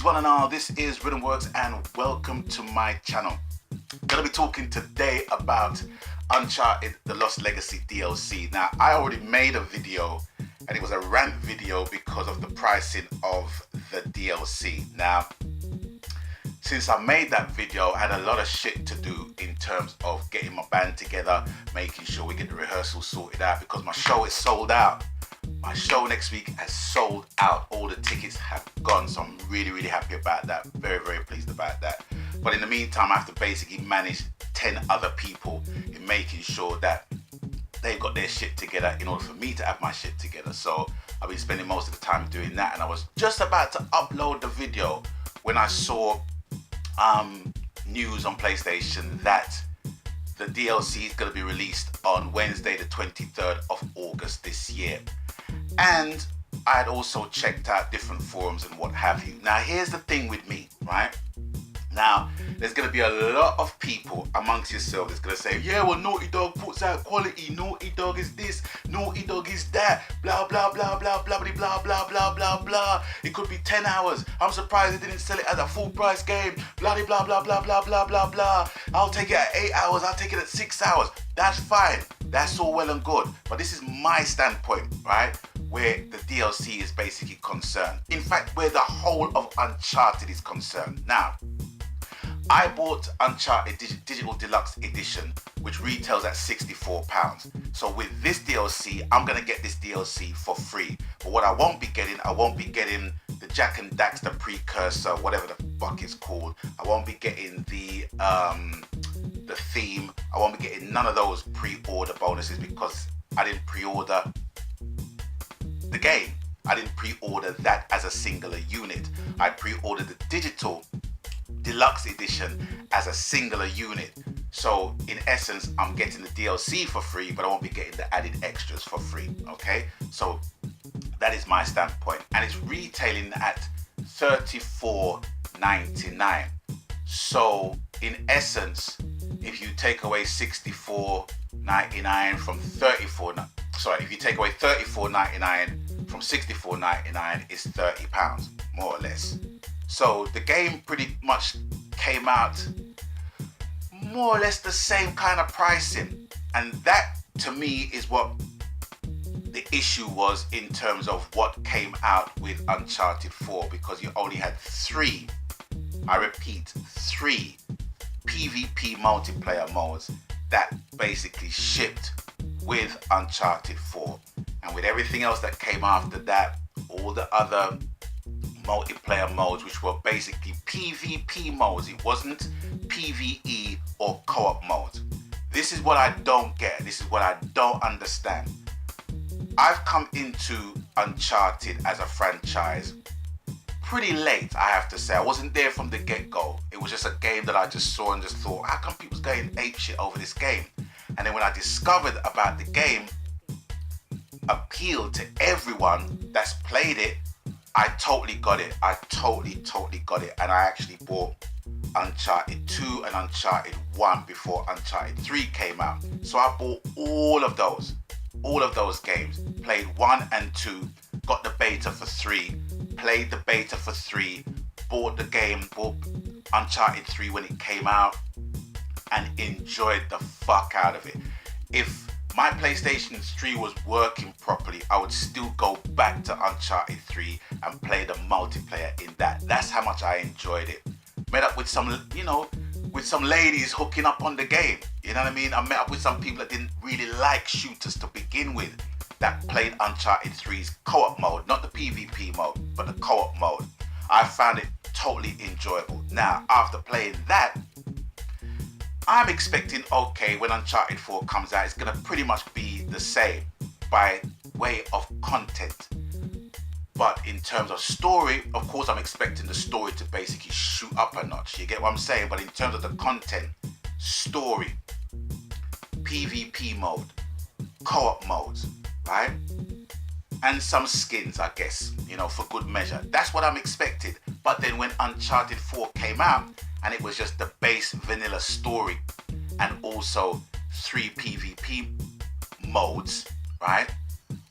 Greetings one and all, this is Rhythmworks and welcome to my channel. I'm going to be talking today about Uncharted The Lost Legacy DLC. Now, I already made a video and it was a rant video because of the pricing of the DLC. Now, since I made that video, I had a lot of shit to do in terms of getting my band together, making sure we get the rehearsal sorted out because my show is sold out. My show next week has sold out. All the tickets have gone, so I'm really happy about that. Very pleased about that. But in the meantime, I have to basically manage 10 other people in making sure that they've got their shit together in order for me to have my shit together. So I've been spending most of the time doing that, and I was just about to upload the video when I saw news on PlayStation that the DLC is going to be released on Wednesday the 23rd of August this year. And I had also checked out different forums and what have you. Now here's the thing with me, right? Now there's going to be a lot of people amongst yourselves that's going to say, yeah, well, Naughty Dog puts out quality, Naughty Dog is this, Naughty Dog is that, blah blah blah blah blah blah blah blah blah blah blah. It could be 10 hours. I'm surprised they didn't sell it as a full price game, blah blah blah blah blah blah blah blah. I'll take it at 8 hours, I'll take it at 6 hours. That's fine, that's all well and good, but this is my standpoint, right, where the DLC is basically concerned. In fact, where the whole of Uncharted is concerned. Now, I bought Uncharted Digital Deluxe Edition, which retails at £64. So with this DLC, I'm gonna get this DLC for free. But what I won't be getting the Jak and Daxter precursor, whatever the fuck it's called. I won't be getting the theme. I won't be getting none of those pre-order bonuses because I didn't pre-order the game. I didn't pre-order that as a singular unit. I pre-ordered the Digital Deluxe Edition as a singular unit. So in essence, I'm getting the DLC for free, but I won't be getting the added extras for free. Okay, so that is my standpoint, and it's retailing at $34.99. So in essence, if you take away $64.99 from if you take away $34.99 from $64.99, it's £30 more or less. So the game pretty much came out more or less the same kind of pricing, and that to me is what the issue was in terms of what came out with Uncharted 4, because you only had three, I repeat, three PvP multiplayer modes that basically shipped with Uncharted 4, and with everything else that came after that, all the other multiplayer modes, which were basically PvP modes. It wasn't PvE or co-op modes. This is what I don't get. This is what I don't understand. I've come into Uncharted as a franchise pretty late, I have to say. I wasn't there from the get-go. It was just a game that I just saw and just thought, how come people's going apeshit over this game? And then when I discovered about the game appealed to everyone that's played it, I totally got it. I totally got it. And I actually bought Uncharted 2 and Uncharted 1 before Uncharted 3 came out. So I bought all of those games. Played 1 and 2, got the beta for 3, played the beta for 3, bought the game, bought Uncharted 3 when it came out, and enjoyed the fuck out of it. If my PlayStation 3 was working properly, I would still go back to Uncharted 3 and play the multiplayer in that. That's how much I enjoyed it. Met up with some ladies hooking up on the game. You know what I mean? I met up with some people that didn't really like shooters to begin with, that played Uncharted 3's co-op mode, not the PvP mode, but the co-op mode. I found it totally enjoyable. Now, after playing that, I'm expecting, okay, when Uncharted 4 comes out, it's going to pretty much be the same by way of content. But in terms of story, of course, I'm expecting the story to basically shoot up a notch. You get what I'm saying? But in terms of the content, story, PvP mode, co-op modes, right? And some skins, I guess, for good measure. That's what I'm expecting. But then when Uncharted 4 came out, and it was just the base vanilla story and also 3 PvP modes, right?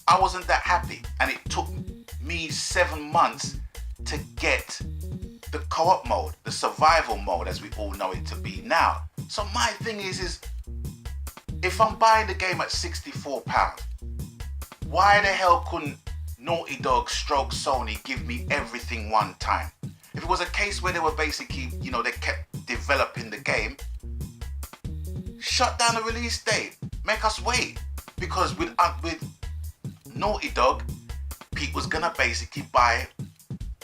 I wasn't that happy, and it took me 7 months to get the co-op mode, the survival mode as we all know it to be now. So my thing is if I'm buying the game at £64, why the hell couldn't Naughty Dog stroke Sony give me everything one time? If it was a case where they were basically, they kept developing the game, shut down the release date, make us wait. Because with Naughty Dog, people's gonna basically buy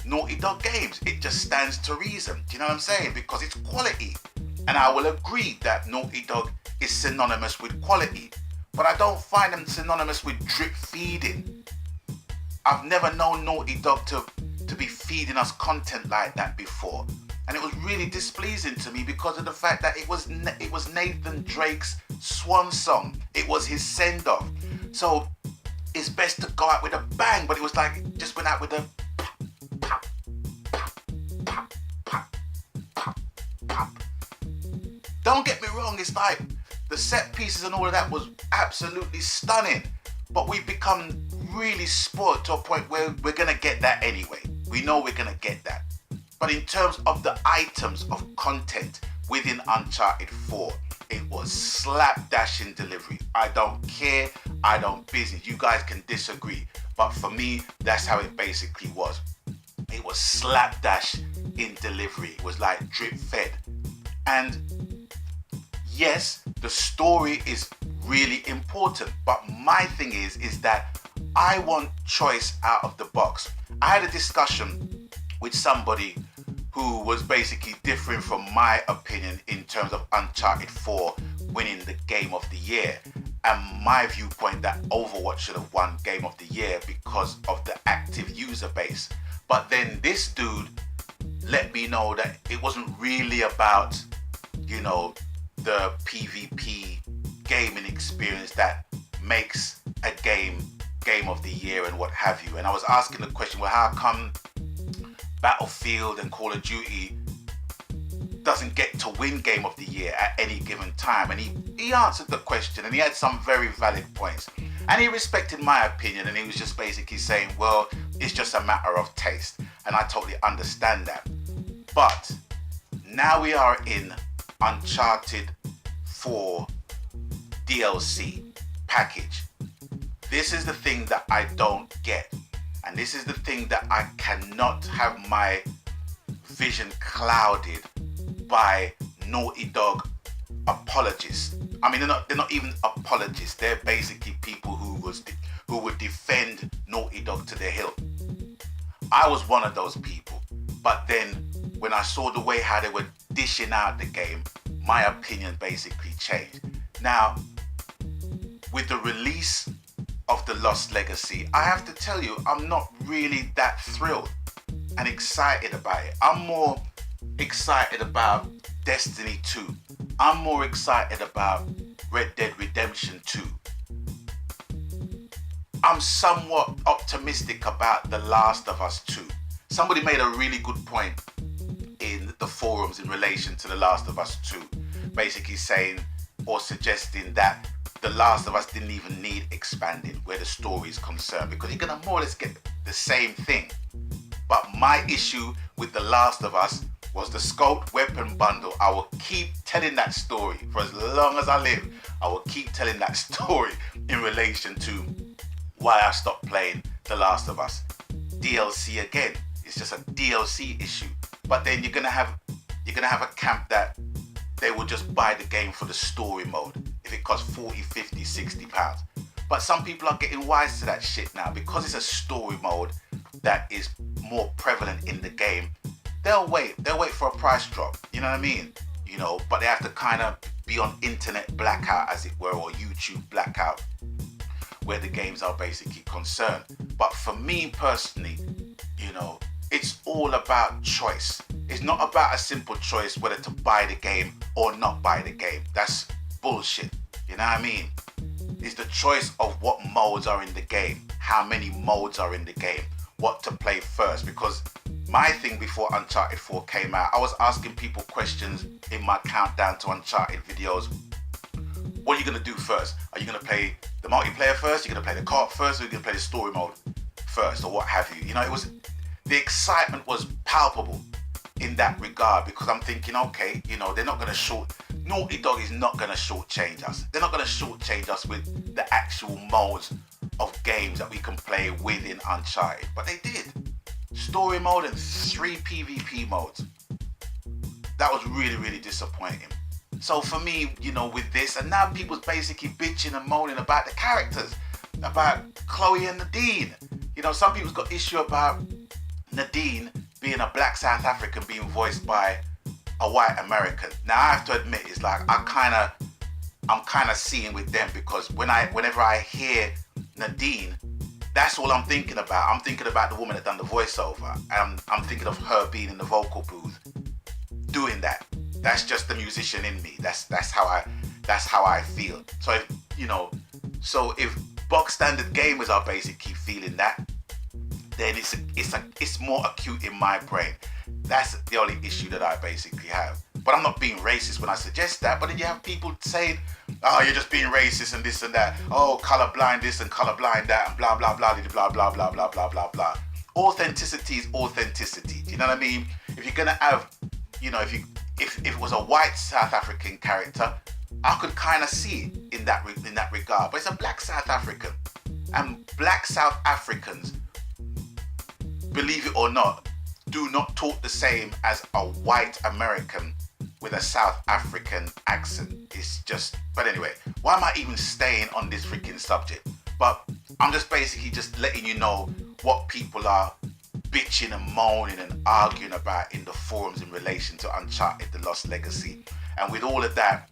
Naughty Dog games. It just stands to reason. Do you know what I'm saying? Because it's quality. And I will agree that Naughty Dog is synonymous with quality. But I don't find them synonymous with drip feeding. I've never known Naughty Dog to be feeding us content like that before. And it was really displeasing to me because of the fact that it was Nathan Drake's swan song. It was his send-off. So it's best to go out with a bang, but it was like it just went out with a pop, pop, pop, pop, pop, pop. Don't get me wrong, it's like the set pieces and all of that was absolutely stunning, but we've become really spoiled to a point where we're gonna get that anyway. We know we're gonna get that. But in terms of the items of content within Uncharted 4, it was slapdash in delivery. I don't care, I don't business. You guys can disagree, but for me, that's how it basically was. It was slapdash in delivery. It was like drip fed. And yes, the story is really important, but my thing is that I want choice out of the box. I had a discussion with somebody who was basically different from my opinion in terms of Uncharted 4 winning the Game of the Year, and my viewpoint that Overwatch should have won Game of the Year because of the active user base. But then this dude let me know that it wasn't really about, the PvP gaming experience that makes a game of the year and what have you. And I was asking the question, well, how come Battlefield and Call of Duty doesn't get to win Game of the Year at any given time? And he answered the question, and he had some very valid points. And he respected my opinion, and he was just basically saying, well, it's just a matter of taste. And I totally understand that. But now we are in Uncharted 4 DLC package. This is the thing that I don't get. And this is the thing that I cannot have my vision clouded by Naughty Dog apologists. I mean, they're not even apologists. They're basically people who would defend Naughty Dog to their hilt. I was one of those people. But then when I saw the way how they were dishing out the game, my opinion basically changed. Now, with the release of The Lost Legacy, I have to tell you, I'm not really that thrilled and excited about it. I'm more excited about Destiny 2. I'm more excited about Red Dead Redemption 2. I'm somewhat optimistic about The Last of Us 2. Somebody made a really good point in the forums in relation to The Last of Us 2, basically saying or suggesting that The Last of Us didn't even need expanding where the story is concerned, because you're going to more or less get the same thing. But my issue with The Last of Us was the scoped weapon bundle. I will keep telling that story for as long as I live. I will keep telling that story in relation to why I stopped playing The Last of Us. DLC again, it's just a DLC issue. But then you're gonna have a camp that they will just buy the game for the story mode if it costs 40, 50, 60 pounds. But some people are getting wise to that shit now because it's a story mode that is more prevalent in the game. They'll wait for a price drop, you know what I mean? But they have to kind of be on internet blackout, as it were, or YouTube blackout, where the games are basically concerned. But for me personally, it's all about choice. It's not about a simple choice whether to buy the game or not buy the game. That's bullshit, you know what I mean? It's the choice of what modes are in the game, how many modes are in the game, what to play first. Because my thing before Uncharted 4 came out, I was asking people questions in my countdown to Uncharted videos. What are you going to do first? Are you going to play the multiplayer first? Are you going to play the co-op first? Or are you going to play the story mode first? Or what have you? The excitement was palpable. in that regard, because I'm thinking, okay, you know, they're not going to Naughty Dog is not going to shortchange us. They're not going to shortchange us with the actual modes of games that we can play within Uncharted. But they did. Story mode and 3 PvP modes. That was really, really disappointing. So for me, you know, with this, and now people's basically bitching and moaning about the characters, about Chloe and Nadine. You know, some people's got issue about Nadine being a black South African being voiced by a white American. Now I have to admit, it's like I'm kind of seeing with them, because whenever I hear Nadine, that's all I'm thinking about. I'm thinking about the woman that done the voiceover, and I'm thinking of her being in the vocal booth doing that. That's just the musician in me. That's how I feel. So if box standard gamers are basically feeling that, then it's more acute in my brain. That's the only issue that I basically have. But I'm not being racist when I suggest that. But then you have people saying, oh, you're just being racist and this and that. Oh, colorblind this and colorblind that and blah, blah, blah, blah, blah, blah, blah, blah, blah, blah. Authenticity is authenticity. Do you know what I mean? If you're going to have, you know, if it was a white South African character, I could kind of see it in that regard. But it's a black South African. And black South Africans, believe it or not, do not talk the same as a white American with a South African accent. It's just, but anyway, why am I even staying on this freaking subject? But I'm just basically just letting you know what people are bitching and moaning and arguing about in the forums in relation to Uncharted: The Lost Legacy. And with all of that,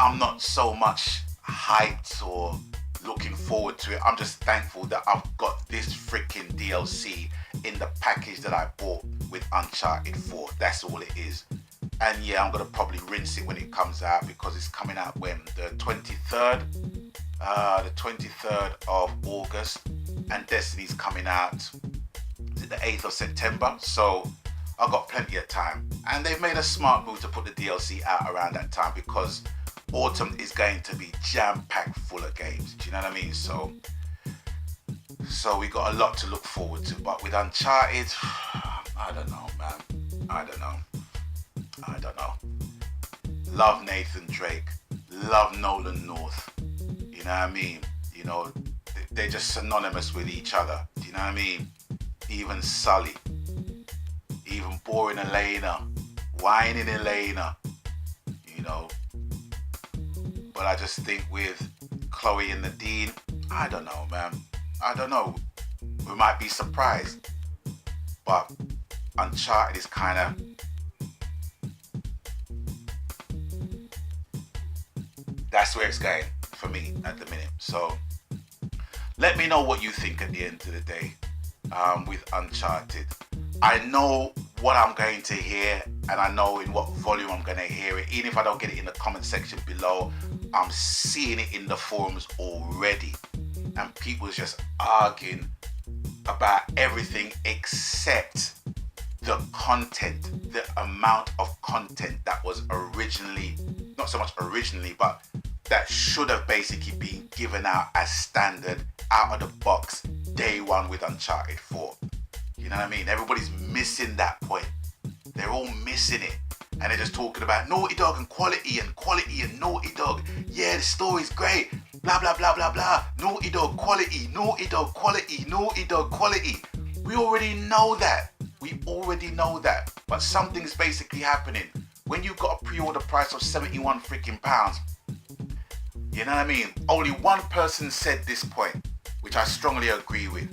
I'm not so much hyped or looking forward to it. I'm just thankful that I've got this freaking DLC in the package that I bought with Uncharted 4. That's all it is. And yeah, I'm gonna probably rinse it when it comes out, because it's coming out when? The 23rd? The 23rd of August. And Destiny's coming out, is it the 8th of September? So I've got plenty of time. And they've made a smart move to put the DLC out around that time, because autumn is going to be jam-packed full of games. Do you know what I mean? So we got a lot to look forward to. But with Uncharted, I don't know, man. I don't know. Love Nathan Drake. Love Nolan North. You know what I mean? You know, they're just synonymous with each other. Do you know what I mean? Even Sully. Even boring Elena. Whining Elena. You know. But I just think with Chloe and Nadine, I don't know, man. I don't know. We might be surprised. But Uncharted is kind of... that's where it's going for me at the minute. So let me know what you think at the end of the day with Uncharted. I know what I'm going to hear, and I know in what volume I'm going to hear it. Even if I don't get it in the comment section below, I'm seeing it in the forums already. And people just arguing about everything except the content, the amount of content that was originally, not so much originally, but that should have basically been given out as standard out of the box day one with Uncharted 4. You know what I mean? Everybody's missing that point. They're all missing it. And they're just talking about Naughty Dog and quality and Naughty Dog. Yeah, the story's great. Blah, blah, blah, blah, blah. Naughty Dog quality, Naughty Dog quality, Naughty Dog quality. We already know that. But something's basically happening. When you've got a pre-order price of 71 freaking pounds, you know what I mean? Only one person said this point, which I strongly agree with.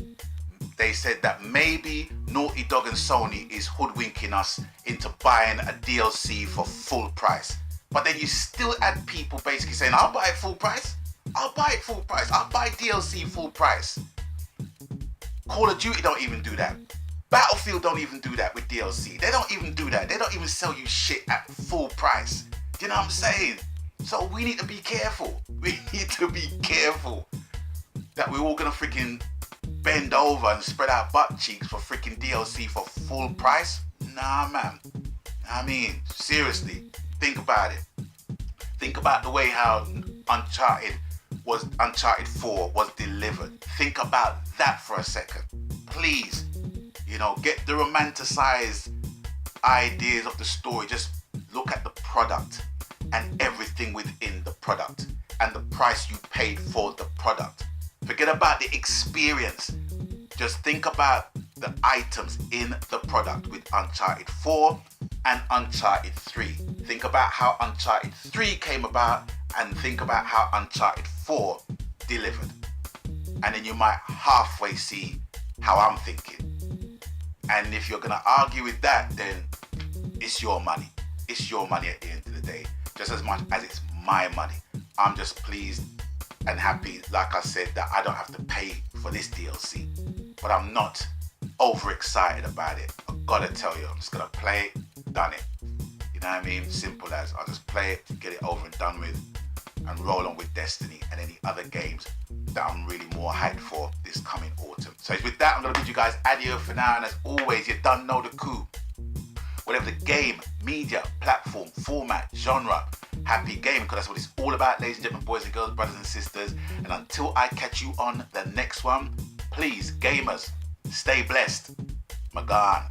They said that maybe Naughty Dog and Sony is hoodwinking us into buying a DLC for full price. But then you still had people basically saying, I'll buy it full price. I'll buy DLC full price. Call of Duty don't even do that. Battlefield don't even do that with DLC. They don't even do that. They don't even sell you shit at full price. Do you know what I'm saying? So we need to be careful. We need to be careful that we're all gonna freaking bend over and spread our butt cheeks for freaking DLC for full price. Nah, man. I mean, seriously, think about it. Think about the way how Uncharted 4 was delivered. Think about that for a second. Please, you know, get the romanticized ideas of the story. Just look at the product and everything within the product and the price you paid for the product. Forget about the experience. Just think about the items in the product with Uncharted 4 and Uncharted 3. Think about how Uncharted 3 came about and think about how Uncharted 4 delivered. And then you might halfway see how I'm thinking. And if you're gonna argue with that, then it's your money. It's your money at the end of the day, just as much as it's my money. I'm just pleased and happy, like I said, that I don't have to pay for this DLC. But I'm not overexcited about it. I've gotta tell you, I'm just gonna play it, done it. You know what I mean? Simple as. I'll just play it, get it over and done with, and roll on with Destiny and any other games that I'm really more hyped for this coming autumn. So with that, I'm going to bid you guys adieu for now. And as always, you done know the coup. Whatever the game, media, platform, format, genre, happy gaming, because that's what it's all about, ladies and gentlemen, boys and girls, brothers and sisters. And until I catch you on the next one, please, gamers, stay blessed. Magan.